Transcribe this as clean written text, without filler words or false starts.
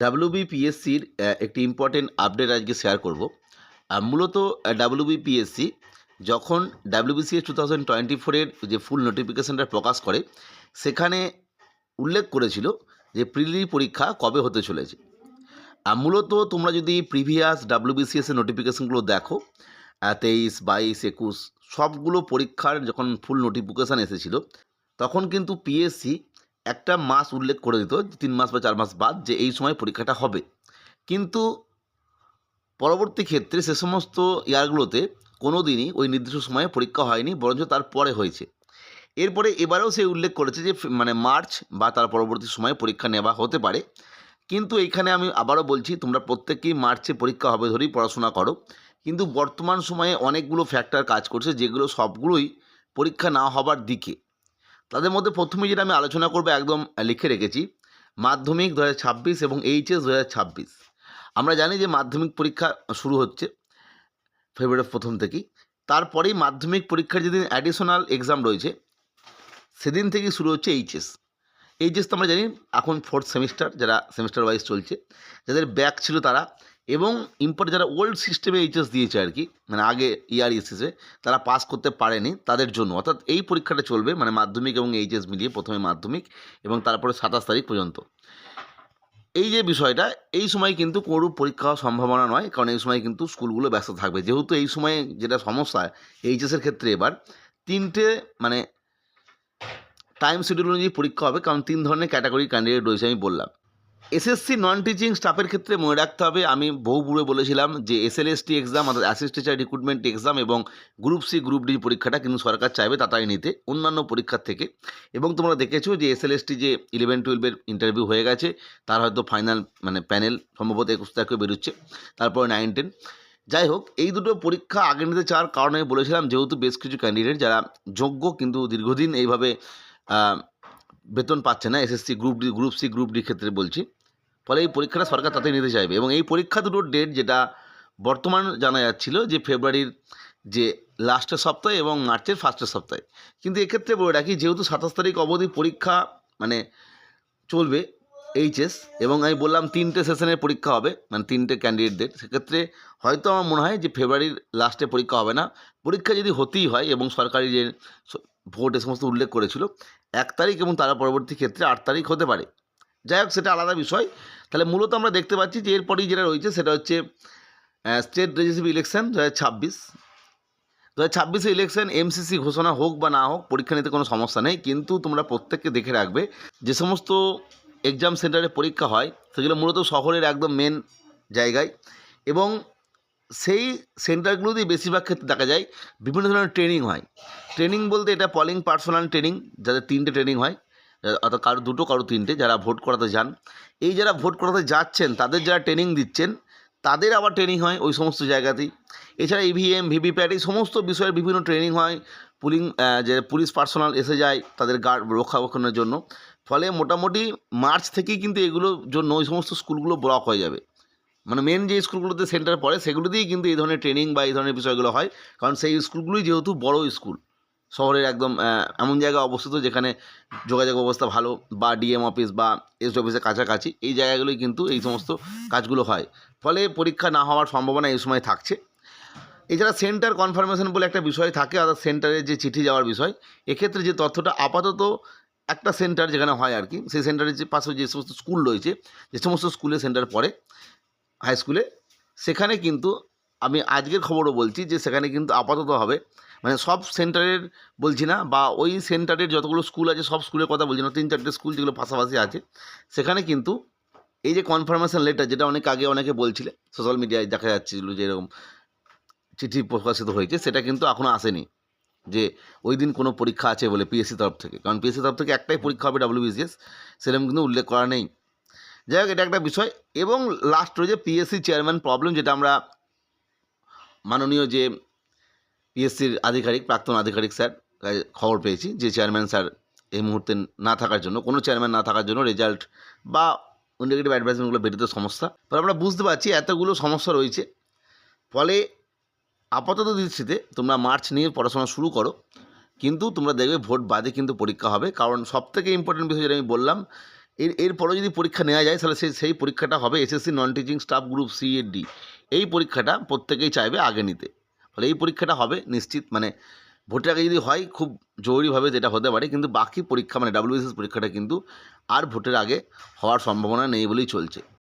ডাব্লিউবিপিএসসির একটি important update আজকে share করব। মূলত ডাব্লিউবিপিএসসি যখন ডাব্লিউবিসিএস 2024-এর যে ফুল নোটিফিকেশনটা প্রকাশ করে, সেখানে উল্লেখ করেছিল যে প্রিলি পরীক্ষা কবে হতে চলেছে। মূলত তোমরা যদি প্রিভিয়াস ডাব্লিউবিসিএসের নোটিফিকেশনগুলো দেখো, 23, 22, 21 সবগুলো পরীক্ষার যখন ফুল নোটিফিকেশান এসেছিল, তখন কিন্তু পিএসসি একটা মাস উল্লেখ করে দিত, 3 মাস বা 4 মাস বাদ, যে এই সময় পরীক্ষাটা হবে। কিন্তু পরবর্তী ক্ষেত্রে সে সমস্ত ইয়ারগুলোতে কোনো দিনই ওই নির্দিষ্ট সময়ে পরীক্ষা হয়নি, বরঞ্চ তার পরে হয়েছে। এরপরে এবারেও সে উল্লেখ করেছে যে মানে মার্চ বা তার পরবর্তী সময়ে পরীক্ষা নেওয়া হতে পারে। কিন্তু এইখানে আমি আবারও বলছি, তোমরা প্রত্যেকেই মার্চে পরীক্ষা হবে ধরেই পড়াশোনা করো। কিন্তু বর্তমান সময়ে অনেকগুলো ফ্যাক্টর কাজ করছে, যেগুলো সবগুলোই পরীক্ষা না হবার দিকে। তাদের মধ্যে প্রথমে যেটা আমি আলোচনা করবো, একদম লিখে রেখেছি, মাধ্যমিক 2026 এবং এইচএস 2026। আমরা জানি যে মাধ্যমিক পরীক্ষা শুরু হচ্ছে ফেব্রুয়ারির প্রথম থেকেই। তারপরেই মাধ্যমিক পরীক্ষার যেদিন অ্যাডিশনাল এক্সাম রয়েছে, সেদিন থেকেই শুরু হচ্ছে এইচএস। এইচএস তো আমরা জানি এখন 4th সেমিস্টার, যারা সেমিস্টার ওয়াইজ চলছে, যাদের ব্যাক ছিল তারা, এবং যারা ওল্ড সিস্টেমে এইচএস দিয়েছে আর কি, মানে আগে এসেছে, তারা পাস করতে পারেনি, তাদের জন্য অর্থাৎ এই পরীক্ষাটা চলবে, মানে মাধ্যমিক এবং এইচএস মিলিয়ে, প্রথমে মাধ্যমিক এবং তারপরে 27 তারিখ পর্যন্ত। এই যে বিষয়টা, এই সময় কিন্তু কোনো পরীক্ষা হওয়ার সম্ভাবনা নয়, কারণ এই সময় কিন্তু স্কুলগুলো ব্যস্ত থাকবে। যেহেতু এই সময়ে যেটা সমস্যা এইচএসের ক্ষেত্রে, এবার 3টে মানে টাইম শিডিউল অনুযায়ী পরীক্ষা হবে, কারণ 3 ধরনের ক্যাটাগরি ক্যান্ডিডেট রয়েছে আমি বললাম। এসএসসি নন টিচিং স্টাফের ক্ষেত্রে মনে রাখতে হবে, আমি বহু বলেছিলাম যে এসএলএসটি এক্সাম, অর্থাৎ অ্যাসিস্ট্যান্ট টিচার রিক্রুটমেন্ট এক্সাম, এবং গ্রুপ সি গ্রুপ ডি পরীক্ষাটা কিন্তু সরকার চাইবে তাড়াতাড়ি নিতে অন্যান্য পরীক্ষার থেকে। এবং তোমরা দেখেছো যে এসএলএসটি যে 11-12-এর ইন্টারভিউ হয়ে গেছে, তার হয়তো ফাইনাল মানে প্যানেল সম্ভবত 21 তারিখে বেরোচ্ছে, তারপরে 9-10। যাই হোক, এই দুটো পরীক্ষা আগে নিতে চাওয়ার কারণে বলেছিলাম, যেহেতু বেশ কিছু ক্যান্ডিডেট যারা যোগ্য কিন্তু দীর্ঘদিন এইভাবে বেতন পাচ্ছে না, SSC group D, group C group D ক্ষেত্রে বলছি, ফলে এই পরীক্ষাটা সরকার তাতে নিতে চাইবে। এবং এই পরীক্ষা দুটোর ডেট যেটা বর্তমান জানা যাচ্ছিল, যে ফেব্রুয়ারির যে লাস্টের সপ্তাহে এবং মার্চের ফার্স্টের সপ্তাহে। কিন্তু এক্ষেত্রে বলে রাখি, যেহেতু 27 তারিখ অবধি পরীক্ষা মানে চলবে এইচএস, এবং আমি বললাম 3টে সেশনের পরীক্ষা হবে, মানে 3টে ক্যান্ডিডেটদের, সেক্ষেত্রে হয়তো আমার মনে হয় যে ফেব্রুয়ারির লাস্টে পরীক্ষা হবে না। পরীক্ষা যদি হতেই হয়, এবং সরকারি যে ভোট এ সমস্ত উল্লেখ করেছিল, 1 তারিখ এবং তার পরবর্তী ক্ষেত্রে 8 তারিখ হতে পারে। যাই হোক, সেটা আলাদা বিষয়। তাহলে মূলত আমরা দেখতে পাচ্ছি যে এরপরেই যেটা রয়েছে সেটা হচ্ছে state legislative election 2026। 2026 election MCC ঘোষণা হোক বা না হোক, পরীক্ষা নিতে কোনো সমস্যা নেই। কিন্তু তোমরা প্রত্যেককে দেখে রাখবে, যে সমস্ত এক্সাম সেন্টারে পরীক্ষা হয়, সেগুলো মূলত শহরের একদম মেন জায়গায়, এবং সেই সেন্টারগুলোতেই বেশিরভাগ ক্ষেত্রে দেখা যায় বিভিন্ন ধরনের ট্রেনিং হয়। ট্রেনিং বলতে এটা পলিং পার্সোনাল ট্রেনিং, যাদের 3টে ট্রেনিং হয়, অর্থাৎ কারো 2টো কারো 3টে, যারা ভোট করাতে যান। এই যারা ভোট করাতে যাচ্ছেন, তাদের যারা ট্রেনিং দিচ্ছেন, তাদের আবার ট্রেনিং হয় ওই সমস্ত জায়গাতেই। এছাড়া ইভিএম, ভিভিপ্যাট, এই সমস্ত বিষয়ের বিভিন্ন ট্রেনিং হয়। যে পুলিশ পার্সোনাল এসে যায় তাদের গার্ড রক্ষণাবেক্ষণের জন্য। ফলে মোটামুটি মার্চ থেকেই কিন্তু এগুলোর জন্য ওই সমস্ত স্কুলগুলো ব্লক হয়ে যাবে। মানে মেন যে স্কুলগুলোতে সেন্টার পড়ে, সেগুলোতেই কিন্তু এই ধরনের ট্রেনিং বা এই ধরনের বিষয়গুলো হয়, কারণ সেই স্কুলগুলোই যেহেতু বড় স্কুল, শহরের একদম এমন জায়গায় অবস্থিত যেখানে যোগাযোগ ব্যবস্থা ভালো, বা ডিএম অফিস বা এসডি অফিসের কাছাকাছি, এই জায়গাগুলোই কিন্তু এই সমস্ত কাজগুলো হয়। ফলে পরীক্ষা না হওয়ার সম্ভাবনা এই সময় থাকছে। এছাড়া সেন্টার কনফার্মেশন বলে একটা বিষয় থাকে, অর্থাৎ সেন্টারে যে চিঠি যাওয়ার বিষয়। এক্ষেত্রে যে তথ্যটা আপাতত একটা সেন্টার যেখানে হয় আর কি, সেই সেন্টারের যে পাশে যে সমস্ত স্কুল রয়েছে, যে সমস্ত স্কুলে সেন্টার পড়ে হাই স্কুলে, সেখানে কিন্তু আমি আজকের খবরও বলছি যে সেখানে কিন্তু আপাতত হবে, মানে সব সেন্টারের বলছি না, বা ওই সেন্টারের যতগুলো স্কুল আছে সব স্কুলের কথা বলছি না, 3-4টে স্কুল যেগুলো পাশাপাশি আছে, সেখানে কিন্তু এই যে কনফার্মেশন লেটার, যেটা অনেক আগে অনেকে বলছিলে, সোশ্যাল মিডিয়ায় দেখা যাচ্ছিল যে এরকম চিঠি প্রকাশিত হয়েছে, সেটা কিন্তু এখনও আসেনি যে ওই দিন কোনো পরীক্ষা আছে বলে পিএসসি তরফ থেকে। কারণ পিএসসি তরফ থেকে একটাই পরীক্ষা হবে ডাব্লিউবিসিএস, সেরকম কিন্তু উল্লেখ করা নেই। যাই হোক, এটা একটা বিষয়। এবং লাস্ট রয়েছে পিএসসি চেয়ারম্যান প্রবলেম, যেটা আমরা মাননীয় যে পিএসসির আধিকারিক, প্রাক্তন আধিকারিক স্যার খবর পেয়েছি, যে চেয়ারম্যান স্যার এই মুহূর্তে না থাকার জন্য, কোনো চেয়ারম্যান না থাকার জন্য রেজাল্ট বা ইন্ডিকেটিভ অ্যাডভাইসমেন্টগুলো বেরোতে সমস্যা। ফলে আমরা বুঝতে পারছি এতগুলো সমস্যা রয়েছে। ফলে আপাতত দৃষ্টিতে তোমরা মার্চ নিয়ে পড়াশোনা শুরু করো, কিন্তু তোমরা দেখবে ভোট বাদে কিন্তু পরীক্ষা হবে। কারণ সবথেকে ইম্পর্টেন্ট বিষয় যেটা আমি বললাম, এরপরেও যদি পরীক্ষা নেওয়া যায় তাহলে সেই পরীক্ষাটা হবে SSC non teaching staff group C এর ডি। এই পরীক্ষাটা প্রত্যেকেই চাইবে আগে নিতে। ফলে এই পরীক্ষাটা হবে নিশ্চিত, মানে ভোটের আগে যদি হয় খুব জরুরিভাবে যেটা হতে পারে, কিন্তু বাকি পরীক্ষা মানে ডাব্লিউবিসিএস পরীক্ষাটা কিন্তু আর ভোটের আগে হওয়ার সম্ভাবনা নেই বলেই চলছে।